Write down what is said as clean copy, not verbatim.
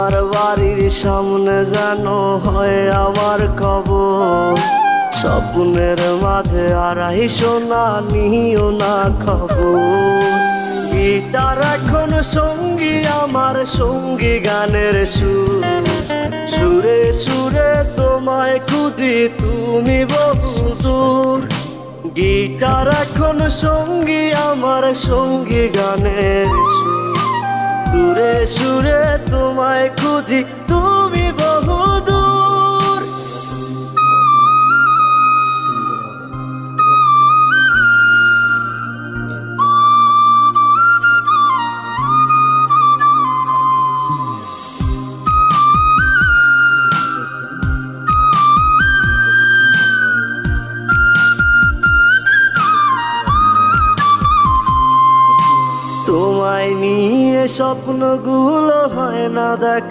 আর বাড়ির সামনে যেন হয় আমার কবর, স্বপ্নের মাঝে আড়াই সোনা নিও না খবর। গিটার এখন সঙ্গী আমার, সঙ্গী গানের সুর, সুরে সুরে তোমায় খুঁজি তুমি বহুদূর। গিটার এখন সঙ্গী আমার, সঙ্গী গানের সুর, সুরে সুরে তোমায় খুঁজি তুমি বহুদূর। তোমায় নিয়ে স্বপ্নগুলো হয় না দেখা।